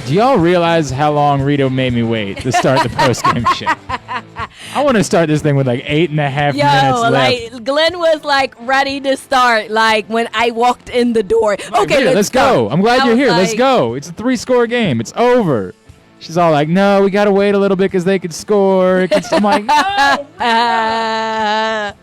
Do y'all realize how long Rito made me wait to start the post-game show? I want to start this thing with like 8.5 minutes left. Like Glenn was like ready to start like when I walked in the door. Okay, Rita, let's go. I'm glad you're here. Let's go. It's a 3-score game. It's over. She's all like, no, we got to wait a little bit because they could score. I'm like, no.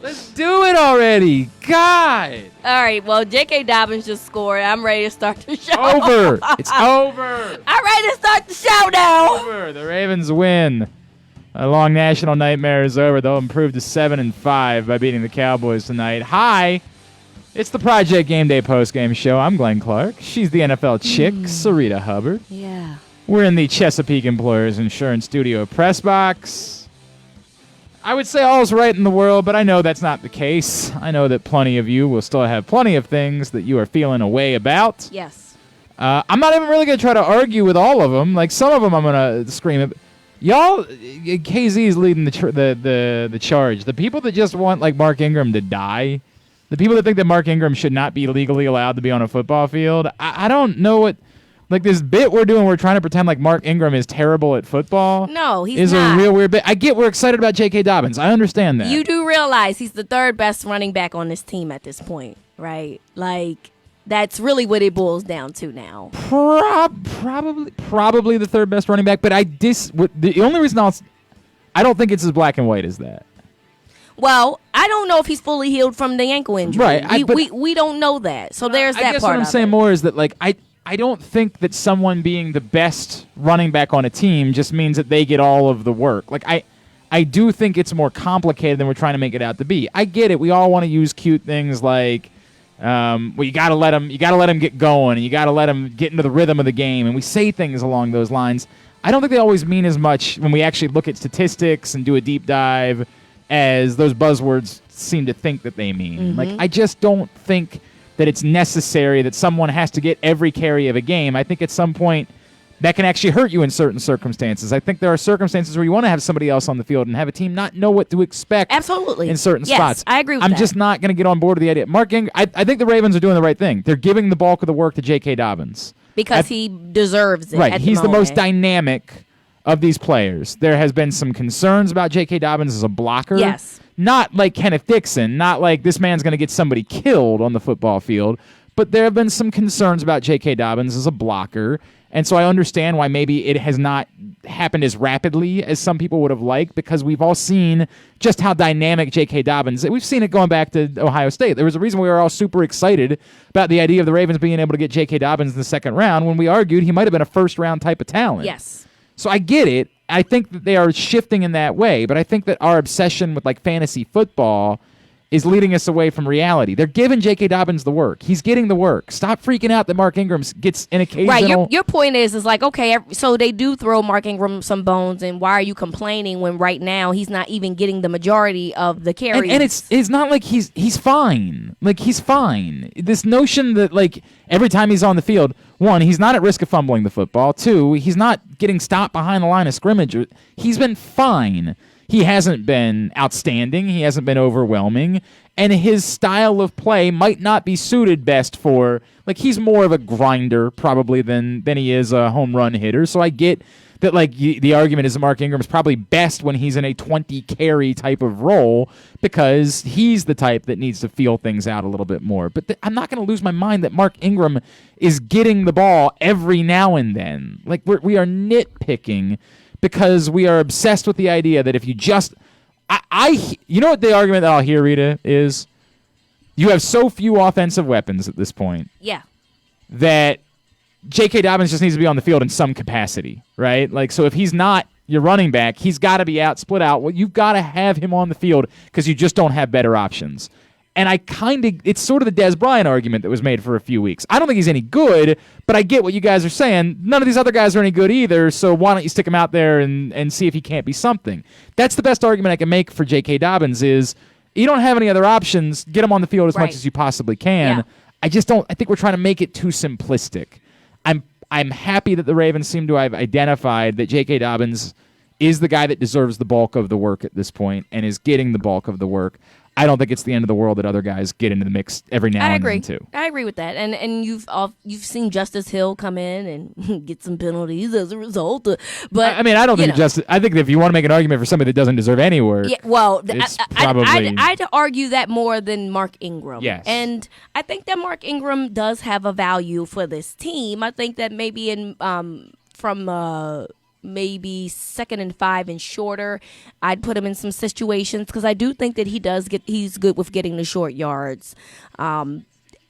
Let's do it already. God. All right, well, J.K. Dobbins just scored. I'm ready to start the show. Over. It's over. I'm ready to start the show now. Over. The Ravens win. A long national nightmare is over. They'll improve to 7-5 by beating the Cowboys tonight. Hi. It's the Project Game Day postgame show. I'm Glenn Clark. She's the NFL chick, Syreeta Hubbard. Yeah. We're in the Chesapeake Employers Insurance Studio press box. I would say all's right in the world, but I know that's not the case. I know that plenty of you will still have plenty of things that you are feeling a way about. Yes. I'm not even really going to try to argue with all of them. Like, some of them I'm going to scream at. Y'all, KZ is leading the charge. The people that just want, like, Mark Ingram to die, the people that think that Mark Ingram should not be legally allowed to be on a football field, I don't know what. Like, this bit we're doing, we're trying to pretend like Mark Ingram is terrible at football. No, he's is not. A real weird bit. I get we're excited about J.K. Dobbins. I understand that. You do realize he's the third best running back on this team at this point, right? Like, that's really what it boils down to now. Probably the third best running back, but the only reason I don't think it's as black and white as that. Well, I don't know if he's fully healed from the ankle injury. Right. We don't know that. So there's that part. I guess what I'm saying more is that, like, I don't think that someone being the best running back on a team just means that they get all of the work. Like, I do think it's more complicated than we're trying to make it out to be. I get it. We all want to use cute things like, you got to let them get going, and you got to let them get into the rhythm of the game, and we say things along those lines. I don't think they always mean as much when we actually look at statistics and do a deep dive as those buzzwords seem to think that they mean. Mm-hmm. Like, I just don't think that it's necessary that someone has to get every carry of a game. I think at some point that can actually hurt you in certain circumstances. I think there are circumstances where you want to have somebody else on the field and have a team not know what to expect. Absolutely. In certain spots. I agree with that. I'm just not going to get on board with the idea. Mark Ingram, I think the Ravens are doing the right thing. They're giving the bulk of the work to J.K. Dobbins. Because he deserves it. Right. He's the most moment. Dynamic of these players. There has been some concerns about J.K. Dobbins as a blocker. Yes. Not like Kenneth Dixon, not like this man's going to get somebody killed on the football field, but there have been some concerns about J.K. Dobbins as a blocker, and so I understand why maybe it has not happened as rapidly as some people would have liked, because we've all seen just how dynamic J.K. Dobbins is. We've seen it going back to Ohio State. There was a reason we were all super excited about the idea of the Ravens being able to get J.K. Dobbins in the second round when we argued he might have been a first-round type of talent. Yes. So I get it. I think that they are shifting in that way, but I think that our obsession with, like, fantasy football is leading us away from reality. They're giving J.K. Dobbins the work. He's getting the work. Stop freaking out that Mark Ingram gets an occasional... Right, your point is like, okay, so they do throw Mark Ingram some bones, and why are you complaining when right now he's not even getting the majority of the carries? And it's not like he's fine. Like, he's fine. This notion that, like, every time he's on the field, one, he's not at risk of fumbling the football. Two, he's not getting stopped behind the line of scrimmage. He's been fine. He hasn't been outstanding. He hasn't been overwhelming. And his style of play might not be suited best for... Like, he's more of a grinder, probably, than he is a home run hitter. So I get that, like, the argument is that Mark Ingram is probably best when he's in a 20-carry type of role, because he's the type that needs to feel things out a little bit more. But I'm not going to lose my mind that Mark Ingram is getting the ball every now and then. Like, we are nitpicking because we are obsessed with the idea that if you just... you know what the argument that I'll hear, Rita, is? You have so few offensive weapons at this point. Yeah. That J.K. Dobbins just needs to be on the field in some capacity, right? Like, so if he's not your running back, he's got to be out, split out. Well, you've got to have him on the field because you just don't have better options. And it's sort of the Des Bryant argument that was made for a few weeks. I don't think he's any good, but I get what you guys are saying. None of these other guys are any good either, so why don't you stick him out there and see if he can't be something? That's the best argument I can make for J.K. Dobbins is you don't have any other options. Get him on the field as much as you possibly can. Yeah. I think we're trying to make it too simplistic. I'm happy that the Ravens seem to have identified that J.K. Dobbins is the guy that deserves the bulk of the work at this point and is getting the bulk of the work. I don't think it's the end of the world that other guys get into the mix every now and then too. I agree with that. And you've seen Justice Hill come in and get some penalties as a result. But I mean, I don't think I think if you want to make an argument for somebody that doesn't deserve any work, yeah, well, it's probably I'd argue that more than Mark Ingram. Yes. And I think that Mark Ingram does have a value for this team. I think that maybe from maybe 2nd and 5 and shorter, I'd put him in some situations because I do think that he's good with getting the short yards.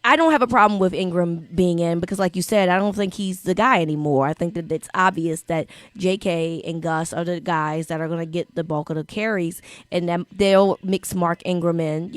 I don't have a problem with Ingram being in because, like you said, I don't think he's the guy anymore. I think that it's obvious that J.K. and Gus are the guys that are going to get the bulk of the carries, and then they'll mix Mark Ingram in,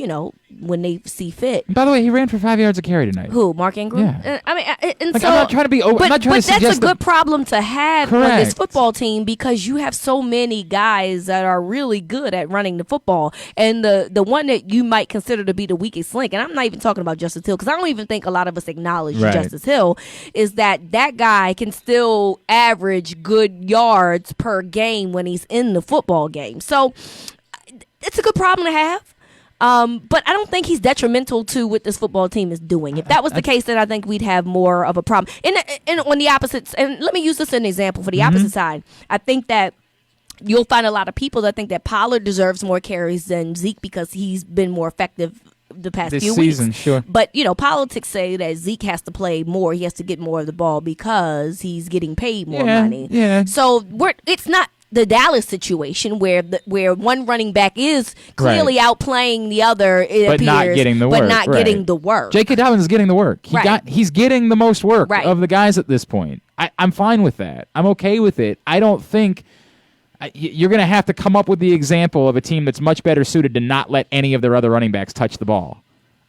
when they see fit. By the way, he ran for 5 yards a carry tonight. Who, Mark Ingram? Yeah. I'm not trying to be over. But that's a good problem to have on this football team because you have so many guys that are really good at running the football, and the one that you might consider to be the weakest link, and I'm not even talking about Justice Hill because I don't even think a lot of us acknowledge Justice Hill, is that guy can still average good yards per game when he's in the football game. So it's a good problem to have. But I don't think he's detrimental to what this football team is doing. If that was the case, then I think we'd have more of a problem. And on the opposite, and let me use this as an example for the opposite side. I think that you'll find a lot of people that think that Pollard deserves more carries than Zeke because he's been more effective the past this few season, weeks. Sure. But, politics say that Zeke has to play more. He has to get more of the ball because he's getting paid more money. Yeah. So it's not the Dallas situation where one running back is clearly outplaying the other, but not getting the work. J.K. Dobbins is getting the work. He's getting the most work of the guys at this point. I'm fine with that. I'm okay with it. I don't think you're going to have to come up with the example of a team that's much better suited to not let any of their other running backs touch the ball.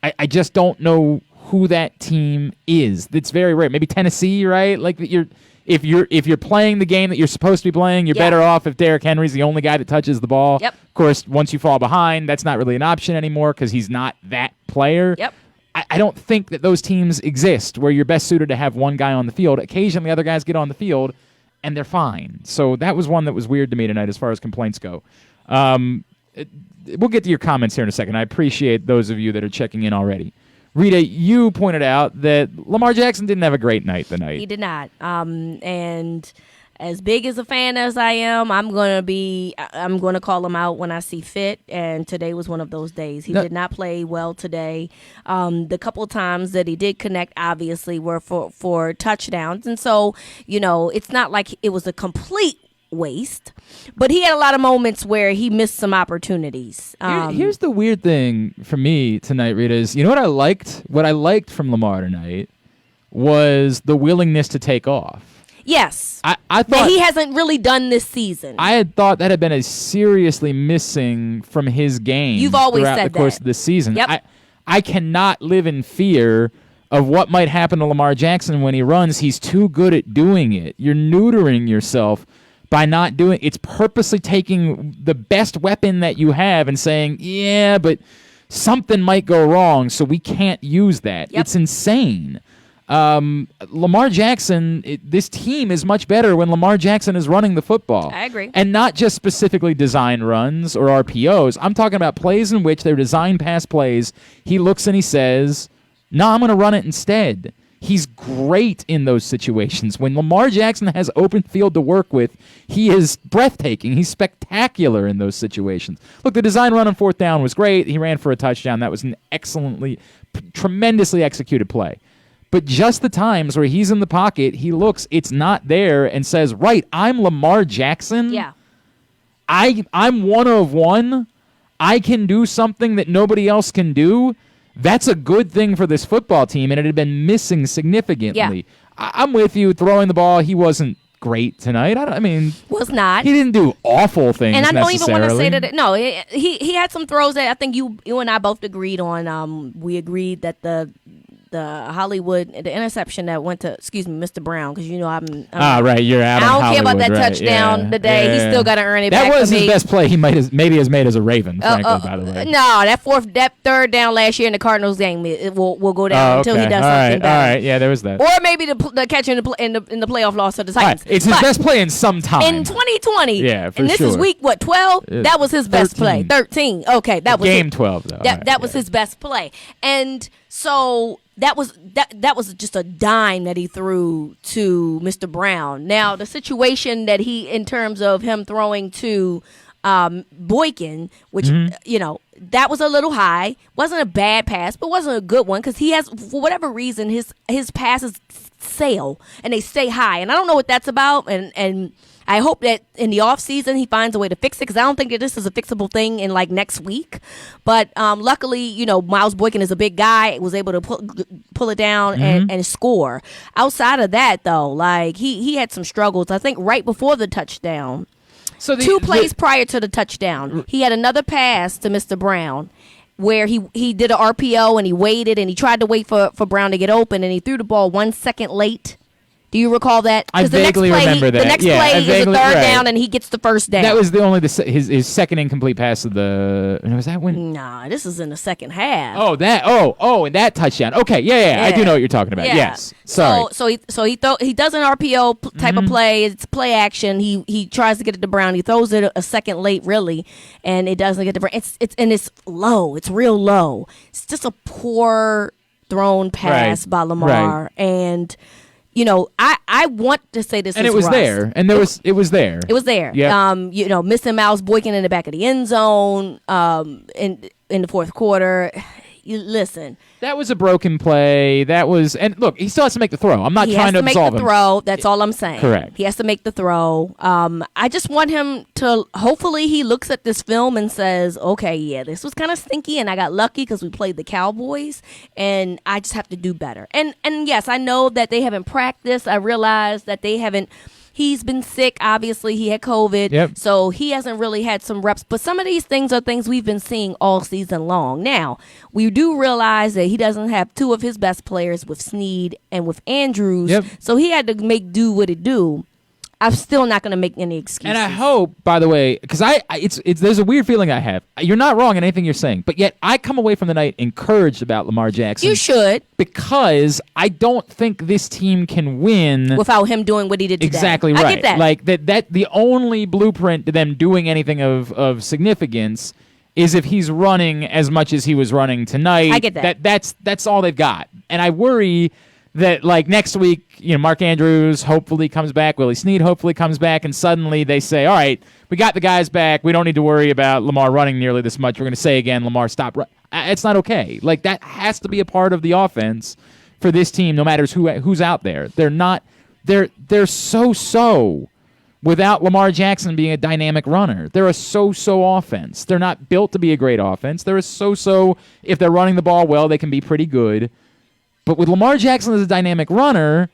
I just don't know who that team is. It's very rare. Maybe Tennessee, right? Like if you're playing the game that you're supposed to be playing, you're better off if Derrick Henry's the only guy that touches the ball. Yep. Of course, once you fall behind, that's not really an option anymore because he's not that player. Yep. I don't think that those teams exist where you're best suited to have one guy on the field. Occasionally, other guys get on the field, and they're fine. So that was one that was weird to me tonight as far as complaints go. We'll get to your comments here in a second. I appreciate those of you that are checking in already. Rita, you pointed out that Lamar Jackson didn't have a great night tonight. He did not. And as big as a fan as I am, I'm going to call him out when I see fit. And today was one of those days. He did not play well today. The couple of times that he did connect, obviously, were for touchdowns. And so, it's not like it was a complete waste, but he had a lot of moments where he missed some opportunities. Here's the weird thing for me tonight, Rita, is what I liked? What I liked from Lamar tonight was the willingness to take off. Yes. I thought that he hasn't really done this season. I had thought that had been seriously missing from his game. You've always throughout said the course that. of this season. Yep. I cannot live in fear of what might happen to Lamar Jackson when he runs. He's too good at doing it. You're neutering yourself by not doing it's purposely taking the best weapon that you have and saying, yeah, but something might go wrong, so we can't use that. Yep. It's insane. Lamar Jackson, this team is much better when Lamar Jackson is running the football. I agree. And not just specifically design runs or RPOs. I'm talking about plays in which they're design pass plays. He looks and he says, no, I'm going to run it instead. He's great in those situations. When Lamar Jackson has open field to work with, he is breathtaking. He's spectacular in those situations. Look, the design run on 4th down was great. He ran for a touchdown. That was an tremendously executed play. But just the times where he's in the pocket, he looks, it's not there, and says, right, I'm Lamar Jackson. Yeah. I'm one of one. I can do something that nobody else can do. That's a good thing for this football team, and it had been missing significantly. Yeah. I'm with you. Throwing the ball, he wasn't great tonight. Was not. He didn't do awful things. And I don't even want to say that. No, he had some throws that I think you and I both agreed on. We agreed that Hollywood, the interception that went to, Mr. Brown, because I'm right, you're out. I don't care about that right, touchdown today. Yeah. He still got to earn it back. That was for his me. best play he maybe has made as a Raven, frankly, by the way. No, that third down last year in the Cardinals game, it will go down until he does something better. All right, yeah, there was that. Or maybe the catch in the playoff loss to the Titans. Right. It's his best play in some time. In 2020. Yeah, for and this sure. is week, 12? That was his best play. 13. Okay, that was game 12, though. That was his best play. And so that was just a dime that he threw to Mr. Brown. Now, the situation that in terms of him throwing to Boykin, which, that was a little high. Wasn't a bad pass, but wasn't a good one because he has, for whatever reason, his passes sail and they stay high. And I don't know what that's about. And I hope that in the offseason he finds a way to fix it because I don't think that this is a fixable thing in like next week. But luckily, Miles Boykin is a big guy, was able to pull it down and score. Outside of that, though, like he had some struggles. I think right before the touchdown. So 2 plays prior to the touchdown, he had another pass to Mr. Brown where he did an RPO and he waited and he tried to wait for Brown to get open and he threw the ball 1 second late. Do you recall that? I vaguely remember that. The next play is a third down, and he gets the first down. That was his second incomplete pass of the. Was that when? Nah, this is in the second half. And that touchdown. Okay, yeah. I do know what you're talking about. Yeah. Yes. Sorry. So he does an RPO type of play. It's play action. He tries to get it to Brown. He throws it a second late, really, and it doesn't get to Brown. It's low. It's real low. It's just a poor thrown pass by Lamar and. I want to say this, and is it was rust. there, and it was there. It was there. Yeah. Missing Miles Boykin in the back of the end zone, in the fourth quarter. Listen, that was a broken play. And look, he still has to make the throw. I'm not trying to absolve him. He has to make the throw. That's all I'm saying. Correct. He has to make the throw. I just want him to. Hopefully, he looks at this film and says, "Okay, yeah, this was kind of stinky, and I got lucky because we played the Cowboys, and I just have to do better." And yes, I know that they haven't practiced. I realize that they haven't. He's been sick. Obviously, he had COVID, so he hasn't really had some reps. But some of these things are things we've been seeing all season long. Now, we do realize that he doesn't have 2 of his best players with Snead and with Andrews, so he had to make do what it do. I'm still not going to make any excuses. And I hope, by the way, because there's a weird feeling I have. You're not wrong in anything you're saying, but yet I come away from the night encouraged about Lamar Jackson. You should. Because I don't think this team can win without him doing what he did today. Exactly right. I get that. Like that the only blueprint to them doing anything of significance is if he's running as much as he was running tonight. I get that. That's all they've got. And I worry that like next week, Mark Andrews hopefully comes back, Willie Snead hopefully comes back, and suddenly they say, all right, we got the guys back. We don't need to worry about Lamar running nearly this much. We're going to say again, Lamar, stop. It's not okay. Like that has to be a part of the offense for this team, no matter who's out there. They're not. They're so without Lamar Jackson being a dynamic runner. They're a so offense. They're not built to be a great offense. They're a so. If they're running the ball well, they can be pretty good. But with Lamar Jackson as a dynamic runner,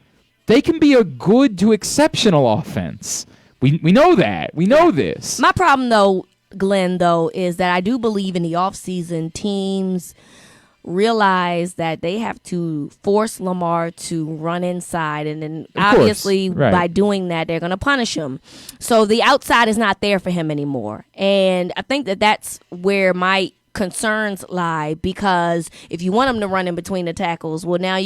they can be a good to exceptional offense. We know that. We know this. My problem, though, Glenn, is that I do believe in the offseason teams realize that they have to force Lamar to run inside, and then obviously by doing that, they're going to punish him. So the outside is not there for him anymore. And I think that that's where my concerns lie, because if you want him to run in between the tackles, well, now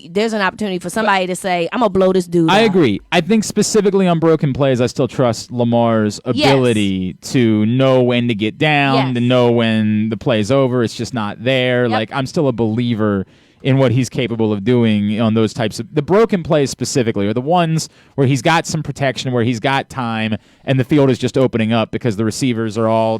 there's an opportunity for somebody to say, I'm gonna blow this dude I out. agree. I think specifically on broken plays, I still trust Lamar's ability to know when to get down, to know when the play's over. It's just not there. Like, I'm still a believer in what he's capable of doing on those types of the broken plays specifically, or the ones where he's got some protection, where he's got time, and the field is just opening up because the receivers are all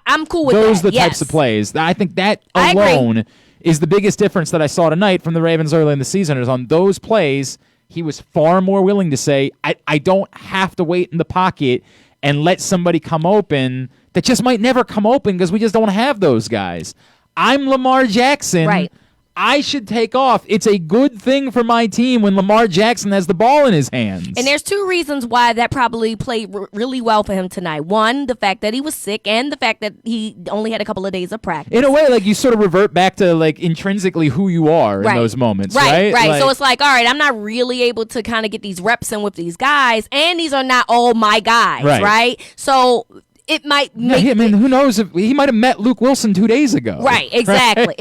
I'm cool with those that. are the types of plays. I think that alone is the biggest difference that I saw tonight from the Ravens early in the season. Is on those plays, he was far more willing to say, I don't have to wait in the pocket and let somebody come open that just might never come open because we just don't have those guys. I'm Lamar Jackson. Right. I should take off. It's a good thing for my team when Lamar Jackson has the ball in his hands. And there's two reasons why that probably played really well for him tonight. One, the fact that he was sick, and the fact that he only had a couple of days of practice. In a way, like, you sort of revert back to, like, intrinsically who you are in those moments, right? Right. Like, so it's like, all right, I'm not really able to kind of get these reps in with these guys, and these are not all my guys, right? So it might make... I mean, who knows? If he might have met Luke Wilson 2 days ago. Right, exactly,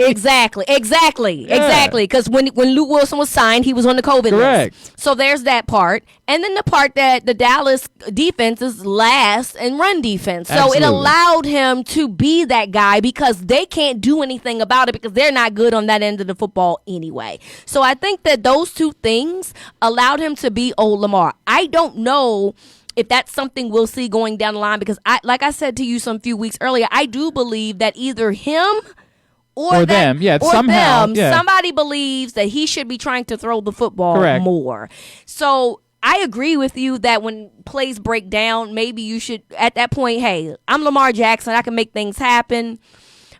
exactly. Because when Luke Wilson was signed, he was on the COVID list. So there's that part. And then the part that the Dallas defense is last in run defense. So it allowed him to be that guy because they can't do anything about it because they're not good on that end of the football anyway. So I think that those two things allowed him to be old Lamar. I don't know if that's something we'll see going down the line because, like I said to you some few weeks earlier, I do believe that either him or them, somebody believes that he should be trying to throw the football more. So I agree with you that when plays break down, maybe you should, at that point, hey, I'm Lamar Jackson. I can make things happen.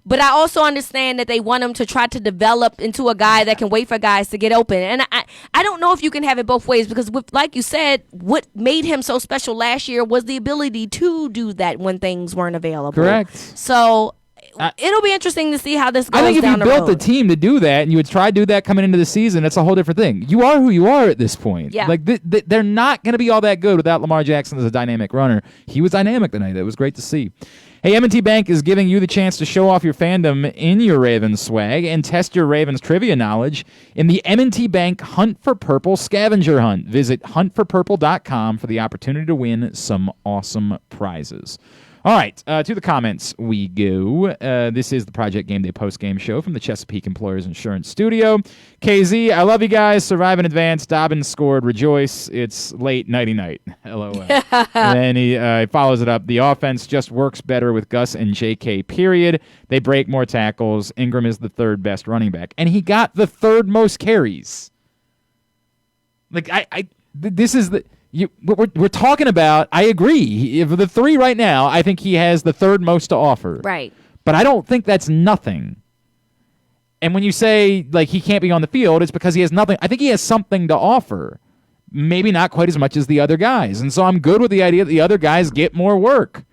But I also understand that they want him to try to develop into a guy that can wait for guys to get open. And I don't know if you can have it both ways because, like you said, what made him so special last year was the ability to do that when things weren't available. Correct. So it'll be interesting to see how this goes down the road. I think if you built the team to do that and you would try to do that coming into the season, that's a whole different thing. You are who you are at this point. Yeah. Like, they're not going to be all that good without Lamar Jackson as a dynamic runner. He was dynamic tonight. That was great to see. Hey, M&T Bank is giving you the chance to show off your fandom in your Ravens swag and test your Ravens trivia knowledge in the M&T Bank Hunt for Purple scavenger hunt. Visit huntforpurple.com for the opportunity to win some awesome prizes. All right, to the comments we go. This is the Project Game Day post-game show from the Chesapeake Employers Insurance Studio. KZ, I love you guys. Survive in advance. Dobbins scored. Rejoice. It's late nighty-night. LOL. And then he follows it up. The offense just works better with Gus and JK, period. They break more tackles. Ingram is the third best running back. And he got the third most carries. Like, this is the... we're talking about, I agree. Of the three right now, I think he has the third most to offer. Right. But I don't think that's nothing. And when you say, like, he can't be on the field, it's because he has nothing. I think he has something to offer. Maybe not quite as much as the other guys. And so I'm good with the idea that the other guys get more work.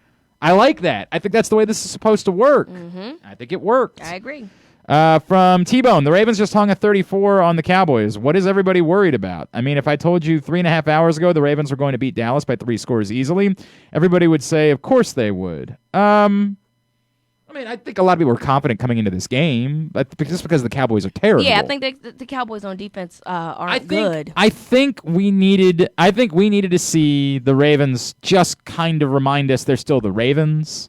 I like that. I think that's the way this is supposed to work. Mm-hmm. I think it worked. I agree. From T-Bone, the Ravens just hung a 34 on the Cowboys. What is everybody worried about? I mean, if I told you 3.5 hours ago the Ravens were going to beat Dallas by 3 scores easily, everybody would say, of course they would. I mean, I think a lot of people were confident coming into this game, but just because the Cowboys are terrible. Yeah, I think the Cowboys on defense aren't good. I think we needed to see the Ravens just kind of remind us they're still the Ravens.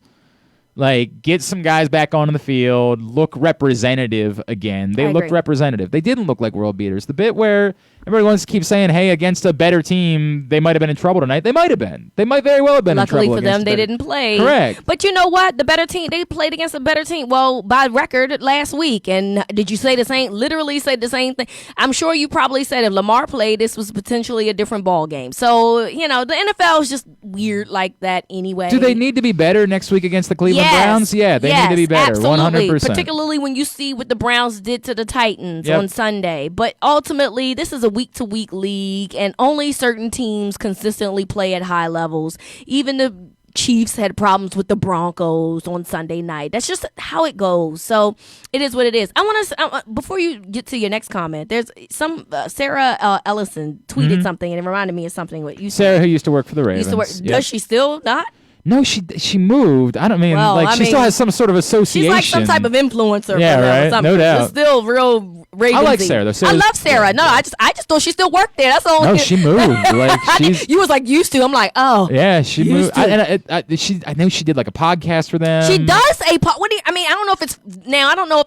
Like, get some guys back onto the field, look representative again. They looked representative. They didn't look like world beaters. The bit where everybody wants to keep saying, hey, against a better team, they might have been in trouble tonight. They might have been. They might very well have been in trouble. Luckily for them, they didn't play. Correct. But you know what? The better team, they played against a better team, well, by record last week. And did you say the same, literally say the same thing? I'm sure you probably said if Lamar played, this was potentially a different ball game. So, you know, the NFL is just weird like that anyway. Do they need to be better next week against the Cleveland Browns? Yeah, they need to be better. Absolutely. 100%. Particularly when you see what the Browns did to the Titans on Sunday. But ultimately, this is a week-to-week league, and only certain teams consistently play at high levels. Even the Chiefs had problems with the Broncos on Sunday night. That's just how it goes. So it is what it is. I want to, before you get to your next comment, there's some Sarah Ellison tweeted something, and it reminded me of something. What you Sarah, said. who used to work for the Ravens. Does she still not? No, she moved. I don't mean, she still has some sort of association. She's like some type of influencer. Yeah, right. Or something. No doubt. She's still real Ravensy. I like Sarah though. I love Sarah. No, I just thought she still worked there. That's the only No, thing. she moved. Like you was like used to. I'm like, oh. Yeah, she moved. I know she did like a podcast for them. She does a what do you, I mean, I don't know if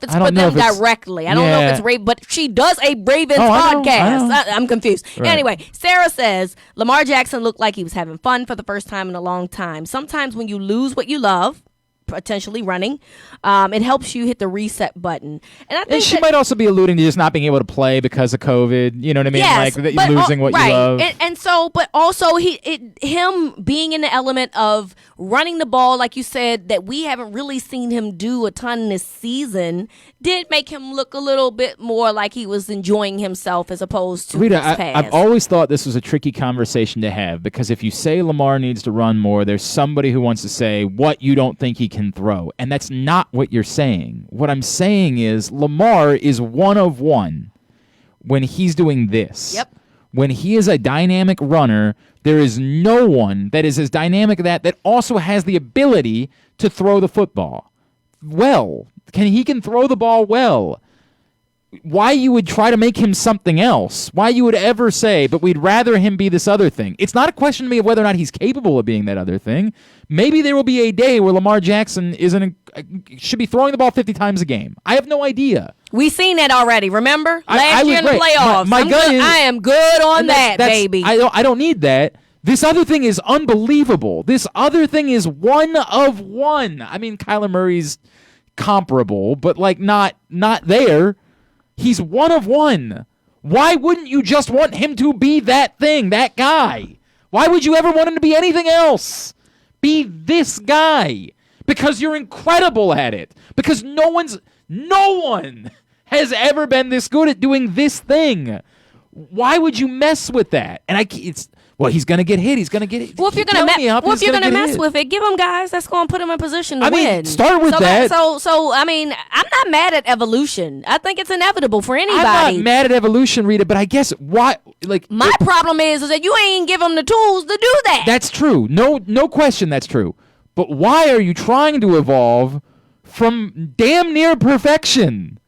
it's for them directly. I don't know if it's Raven, but she does a Ravens podcast. I'm confused. Right. Anyway, Sarah says Lamar Jackson looked like he was having fun for the first time in a long time. Sometimes when you lose what you love, potentially running. It helps you hit the reset button. And I think she might also be alluding to just not being able to play because of COVID. You know what I mean? Yes, like losing what right. you love. And so, but also him being in the element of running the ball, like you said, that we haven't really seen him do a ton this season, did make him look a little bit more like he was enjoying himself as opposed to Rita, his past. I've always thought this was a tricky conversation to have because if you say Lamar needs to run more, there's somebody who wants to say what you don't think he can throw. And that's not what you're saying. What I'm saying is Lamar is one of one when he's doing this. Yep. When he is a dynamic runner, there is no one that is as dynamic as that also has the ability to throw the football well. He can throw the ball well. Why you would try to make him something else? Why you would ever say, but we'd rather him be this other thing? It's not a question to me of whether or not he's capable of being that other thing. Maybe there will be a day where Lamar Jackson should be throwing the ball 50 times a game. I have no idea. We've seen that already, remember? Last year in the playoffs. I am good on that, baby. I don't need that. This other thing is unbelievable. This other thing is one of one. I mean, Kyler Murray's comparable, but like not there. He's one of one. Why wouldn't you just want him to be that thing, that guy? Why would you ever want him to be anything else? Be this guy. Because you're incredible at it. Because no one has ever been this good at doing this thing. Why would you mess with that? And he's going to get hit. He's going to get hit. Well, if you're going to mess with it, give him guys that's going to put him in position to win. Start with that. I mean, I'm not mad at evolution. I think it's inevitable for anybody. I'm not mad at evolution, Rita, but I guess why? My problem is that you ain't give him the tools to do that. That's true. No question that's true. But why are you trying to evolve from damn near perfection?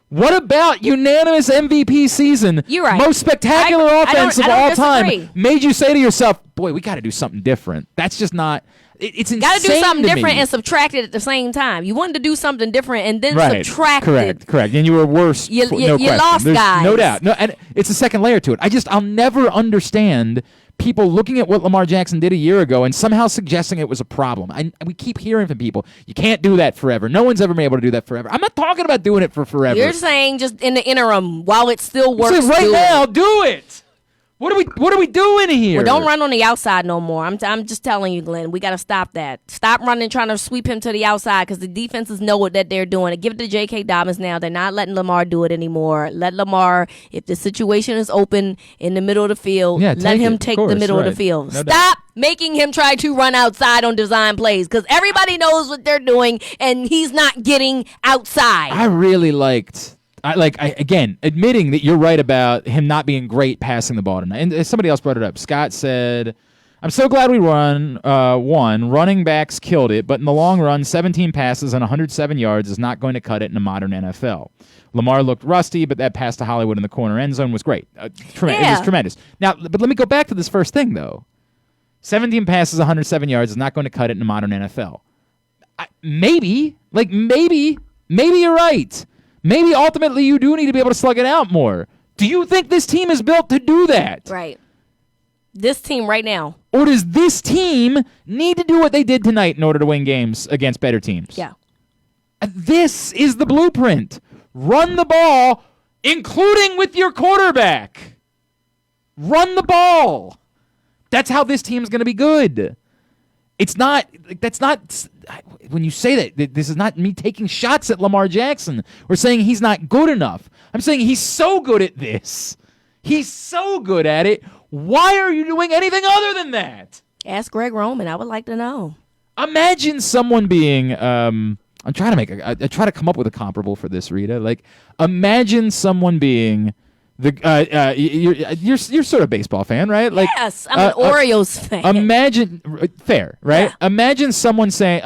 What about unanimous MVP season? You're right. Most spectacular offense of all disagree. time. Made you say to yourself, boy, we got to do something different. That's just not. It's insane. Got to do something different me. and subtract it at the same time. You wanted to do something different and then subtract it. Correct. And you were worse. You question. lost, There's guys. No doubt. No, and it's a second layer to it. I'll never understand people looking at what Lamar Jackson did a year ago and somehow suggesting it was a problem. We keep hearing from people, you can't do that forever. No one's ever been able to do that forever. I'm not talking about doing it for forever. You're saying just in the interim, while it still works, right now, do it. What are we doing here? Well, don't run on the outside no more. I'm just telling you, Glenn. We got to stop that. Stop running, trying to sweep him to the outside because the defenses know what that they're doing. Give it to J.K. Dobbins now. They're not letting Lamar do it anymore. Let Lamar, if the situation is open in the middle of the field, let him take the middle of the field. Stop making him try to run outside on design plays because everybody knows what they're doing and he's not getting outside. I really liked. Again, admitting that you're right about him not being great passing the ball tonight. And somebody else brought it up. Scott said, I'm so glad we won. Running backs killed it, but in the long run, 17 passes and 107 yards is not going to cut it in a modern NFL. Lamar looked rusty, but that pass to Hollywood in the corner end zone was great. It was tremendous. Now, but let me go back to this first thing, though. 17 passes, 107 yards is not going to cut it in a modern NFL. Maybe you're right. Maybe ultimately you do need to be able to slug it out more. Do you think this team is built to do that? Right. This team right now. Or does this team need to do what they did tonight in order to win games against better teams? Yeah. This is the blueprint. Run the ball, including with your quarterback. Run the ball. That's how this team's going to be good. That's not, when you say that, this is not me taking shots at Lamar Jackson or saying he's not good enough. I'm saying he's so good at this. He's so good at it. Why are you doing anything other than that? Ask Greg Roman. I would like to know. Imagine someone being, I try to come up with a comparable for this, Rita. Imagine someone being you're sort of a baseball fan, right? Yes, I'm an Orioles fan. Imagine, fair, right? Yeah. Imagine someone saying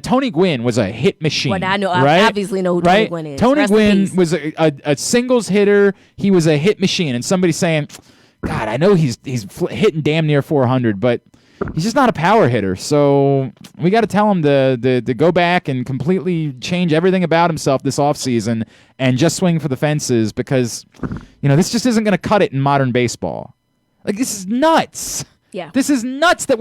Tony Gwynn was a hit machine. Well, I know, right? I obviously know who Tony Gwynn is. Tony Gwynn was a singles hitter. He was a hit machine, and somebody saying, "God, I know he's hitting damn near 400, but he's just not a power hitter. So we got to tell him to go back and completely change everything about himself this offseason and just swing for the fences because, this just isn't going to cut it in modern baseball." This is nuts. Yeah. This is nuts that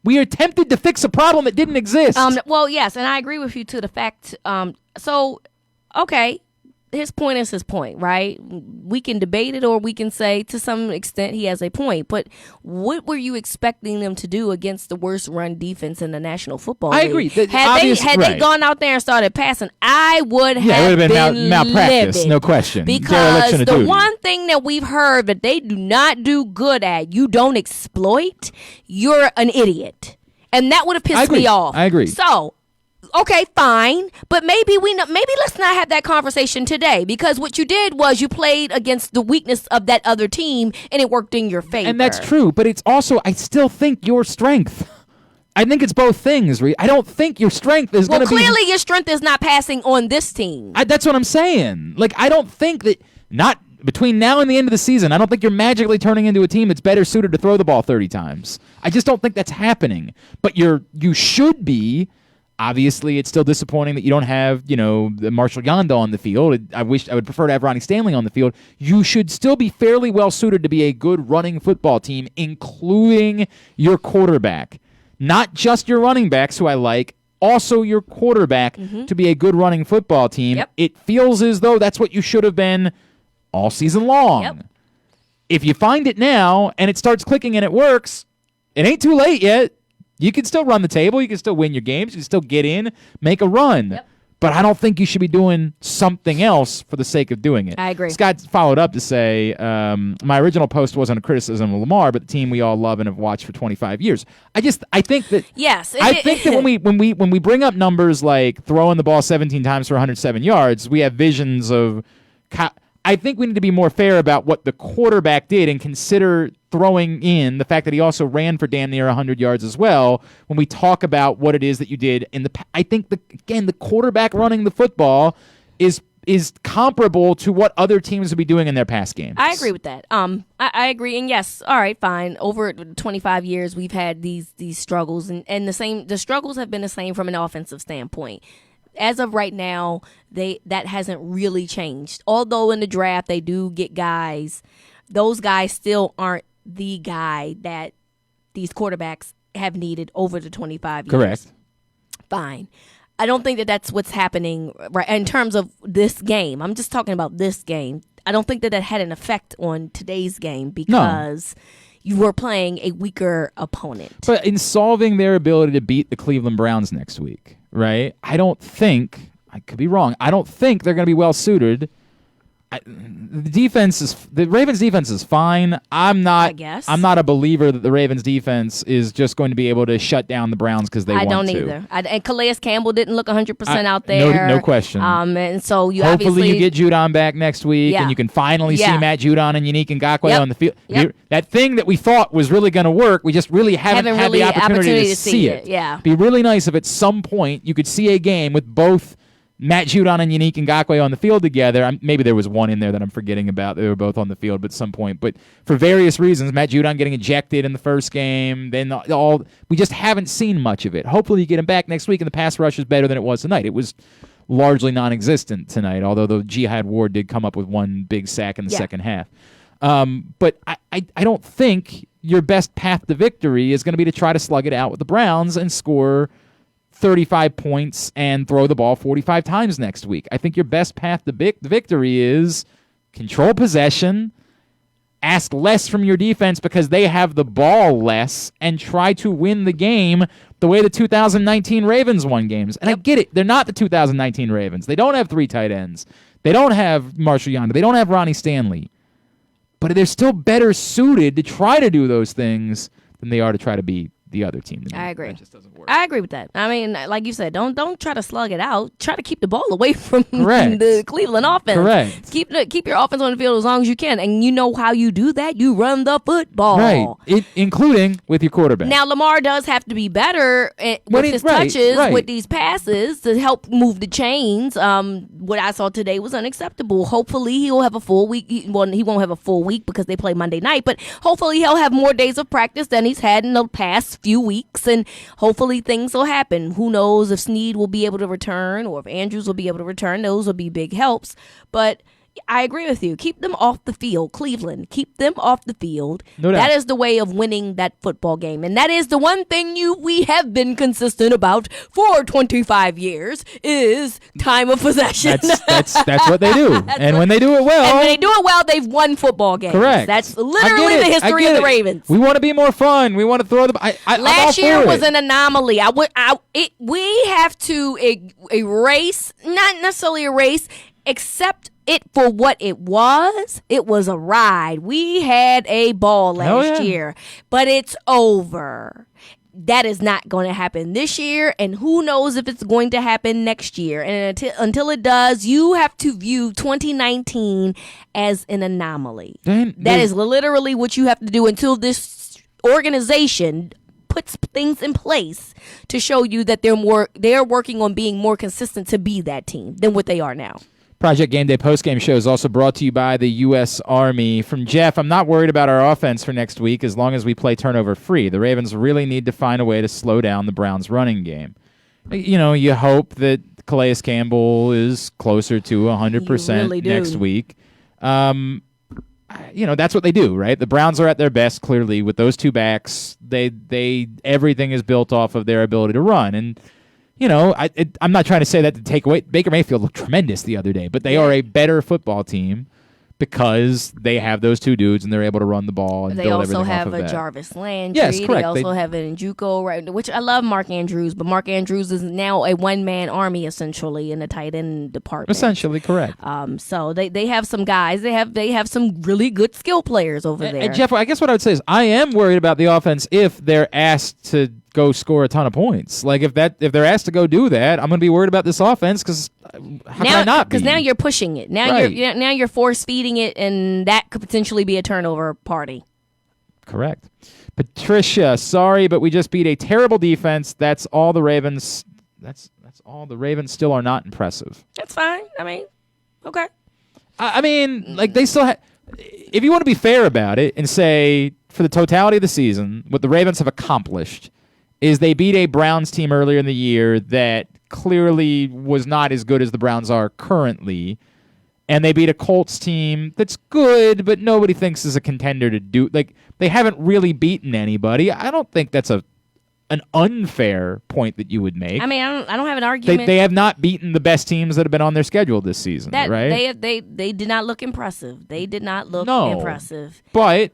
we are attempted to fix a problem that didn't exist. Well, yes, and I agree with you to the fact. Okay, his point is his point, right? We can debate it, or we can say to some extent he has a point. But what were you expecting them to do against the worst run defense in the National Football League? I agree. Had they gone out there and started passing, I would have been malpractice, livid. no question. Because the one thing that we've heard that they do not do good at, you don't exploit, you're an idiot. And that would have pissed me off. I agree. So, okay, fine, but maybe let's not have that conversation today, because what you did was you played against the weakness of that other team and it worked in your favor. And that's true, but it's also, I still think your strength. I think it's both things. I don't think your strength is going to be... Well, clearly your strength is not passing on this team. That's what I'm saying. I don't think that... Not between now and the end of the season, I don't think you're magically turning into a team that's better suited to throw the ball 30 times. I just don't think that's happening. But you should be... Obviously, it's still disappointing that you don't have, the Marshall Yanda on the field. I would prefer to have Ronnie Stanley on the field. You should still be fairly well suited to be a good running football team, including your quarterback. Not just your running backs, who I like, also your quarterback to be a good running football team. Yep. It feels as though that's what you should have been all season long. Yep. If you find it now and it starts clicking and it works, it ain't too late yet. You can still run the table. You can still win your games. You can still get in, make a run. Yep. But I don't think you should be doing something else for the sake of doing it. I agree. Scott followed up to say, my original post wasn't a criticism of Lamar, but the team we all love and have watched for 25 years. I think that yes, when we bring up numbers like throwing the ball 17 times for 107 yards, we have visions of. I think we need to be more fair about what the quarterback did and consider throwing in the fact that he also ran for damn near 100 yards as well when we talk about what it is that you did in the. I think the quarterback running the football is comparable to what other teams would be doing in their pass games. I agree with that. I agree, and yes, all right, fine. Over 25 years, we've had these struggles, and the struggles have been the same from an offensive standpoint. As of right now, that hasn't really changed. Although in the draft they do get guys, those guys still aren't the guy that these quarterbacks have needed over the 25 years. Correct. Fine. I don't think that that's what's happening right in terms of this game. I'm just talking about this game. I don't think that had an effect on today's game because you were playing a weaker opponent. But in solving their ability to beat the Cleveland Browns next week, right? I could be wrong. I don't think they're going to be well suited. The Ravens defense is fine. I'm not a believer that the Ravens defense is just going to be able to shut down the Browns because they want to. I don't either. And Calais Campbell didn't look 100% out there. No question. And so hopefully you get Judon back next week, and you can finally see Matt Judon and Unique Ngakoue on the field. Yep. That thing that we thought was really going to work, we just really haven't had the opportunity to see it. Yeah. It'd be really nice if at some point you could see a game with both Matt Judon and Unique Ngakoue on the field together. Maybe there was one in there that I'm forgetting about. They were both on the field at some point. But for various reasons, Matt Judon getting ejected in the first game, then we just haven't seen much of it. Hopefully you get him back next week and the pass rush is better than it was tonight. It was largely non-existent tonight, although the Jihad Ward did come up with one big sack in the second half. But I don't think your best path to victory is going to be to try to slug it out with the Browns and score 35 points and throw the ball 45 times next week. I think your best path to victory is control possession, ask less from your defense because they have the ball less, and try to win the game the way the 2019 Ravens won games. And I get it. They're not the 2019 Ravens. They don't have 3 tight ends. They don't have Marshall Yanda. They don't have Ronnie Stanley. But they're still better suited to try to do those things than they are to try to beat the other team. I agree. That just doesn't work. I agree with that. I mean, like you said, don't try to slug it out. Try to keep the ball away from Correct. the Cleveland offense. Correct. Keep your offense on the field as long as you can. And you know how you do that? You run the football. Right. Including with your quarterback. Now, Lamar does have to be better with his touches, with these passes to help move the chains. What I saw today was unacceptable. Hopefully, he'll have a full week. Well, he won't have a full week because they play Monday night, but hopefully he'll have more days of practice than he's had in the past few weeks, and hopefully things will happen. Who knows if Snead will be able to return or if Andrews will be able to return. Those will be big helps. But I agree with you. Keep them off the field, Cleveland. Keep them off the field. No doubt. That is the way of winning that football game. And that is the one thing we have been consistent about for 25 years is time of possession. That's what they do. And when they do it well. And when they do it well, they've won football games. Correct. That's literally the history of the Ravens. We want to be more fun. We want to throw the. Last year was an anomaly. We have to erase, not necessarily erase, accept it for what it was. It was a ride. We had a ball last year, but it's over. That is not going to happen this year, and who knows if it's going to happen next year. And until it does, you have to view 2019 as an anomaly. That is literally what you have to do until this organization puts things in place to show you that they're working on being more consistent to be that team than what they are now. Project Game Day postgame show is also brought to you by the U.S. Army. From Jeff, I'm not worried about our offense for next week as long as we play turnover free. The Ravens really need to find a way to slow down the Browns' running game. You know, you hope that Calais Campbell is closer to 100% next week. You know, that's what they do, right? The Browns are at their best, clearly, with those two backs. Everything is built off of their ability to run. And you know, I'm not trying to say that to take away. Baker Mayfield looked tremendous the other day, but they are a better football team because they have those two dudes and they're able to run the ball and build everything off of that. They also have a Jarvis Landry. Yes, correct. They also have an Njoku, right? Which I love Mark Andrews, but Mark Andrews is now a one-man army essentially in the tight end department. Essentially, correct. So they have some guys. They have some really good skill players over there. And Jeff, I guess what I would say is I am worried about the offense if they're asked to go score a ton of points. Like if they're asked to go do that, I'm going to be worried about this offense because how can I not be? Because now you're pushing it. Now you're force feeding it, and that could potentially be a turnover party. Correct. Patricia, sorry, but we just beat a terrible defense. That's all the Ravens. That's all the Ravens still are not impressive. That's fine. I mean, okay. I mean, like they still have. If you want to be fair about it and say for the totality of the season, what the Ravens have accomplished is they beat a Browns team earlier in the year that clearly was not as good as the Browns are currently, and they beat a Colts team that's good, but nobody thinks is a contender to do. Like, they haven't really beaten anybody. I don't think that's an unfair point that you would make. I mean, I don't have an argument. They have not beaten the best teams that have been on their schedule this season, right? They did not look impressive. They did not look impressive. But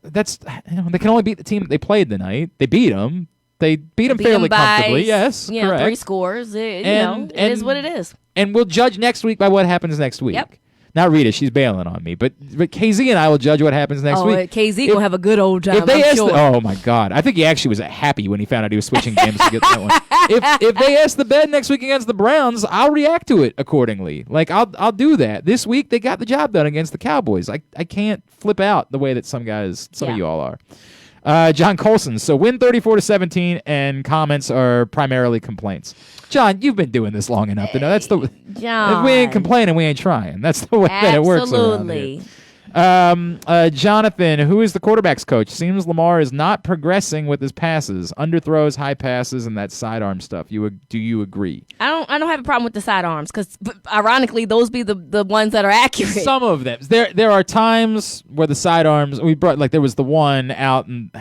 that's they can only beat the team that they played tonight. They beat them. They beat them fairly comfortably. Yes, correct. 3 scores. It is what it is. And we'll judge next week by what happens next week. Yep. Not Rita, she's bailing on me, but KZ and I will judge what happens next week. KZ will have a good old time. Oh my God, I think he actually was happy when he found out he was switching games to get that one. If they ask the bet next week against the Browns, I'll react to it accordingly. Like I'll do that. This week they got the job done against the Cowboys. I can't flip out the way that some of you all are. John Colson. So win 34-17, and comments are primarily complaints. John, you've been doing this long enough to know that's the. John. If we ain't complaining, we ain't trying. That's the way that it works around here. Jonathan, who is the quarterback's coach? Seems Lamar is not progressing with his passes, underthrows, high passes, and that sidearm stuff. Do you agree? I don't have a problem with the sidearms because, ironically, those be the ones that are accurate. Some of them. There are times where the sidearms there was the one out and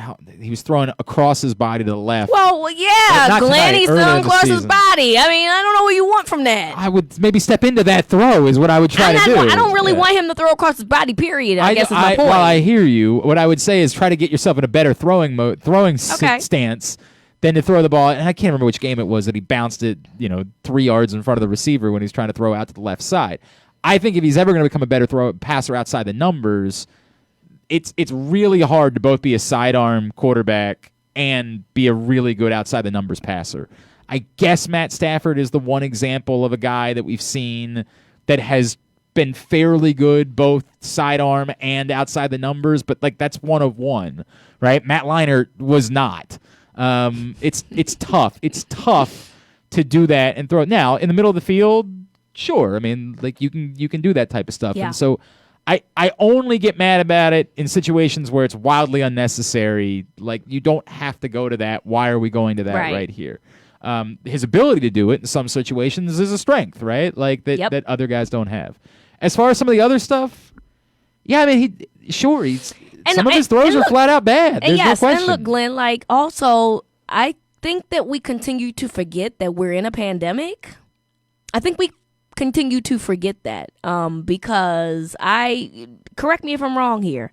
he was throwing across his body to the left. Well, yeah, Glenny's throwing across his body. I mean, I don't know what you want from that. I would maybe step into that throw is what I would try to do. I don't really want him to throw across his body. Period. I guess is my point. While I hear you, what I would say is try to get yourself in a better throwing stance than to throw the ball. And I can't remember which game it was that he bounced it, 3 yards in front of the receiver when he's trying to throw out to the left side. I think if he's ever going to become a better passer outside the numbers, it's really hard to both be a sidearm quarterback and be a really good outside the numbers passer. I guess Matt Stafford is the one example of a guy that we've seen that has been fairly good both sidearm and outside the numbers, but that's one of one, right? Matt Leinart was not. It's tough. It's tough to do that and throw it. Now in the middle of the field, sure. I mean, you can do that type of stuff. Yeah. And so I only get mad about it in situations where it's wildly unnecessary. Like, you don't have to go to that. Why are we going to that right here? His ability to do it in some situations is a strength, right? That other guys don't have. As far as some of the other stuff, yeah, I mean, some of his throws are flat out bad. There's no question. And look, Glenn, like, also, I think that we continue to forget that we're in a pandemic. I think we continue to forget that because correct me if I'm wrong here.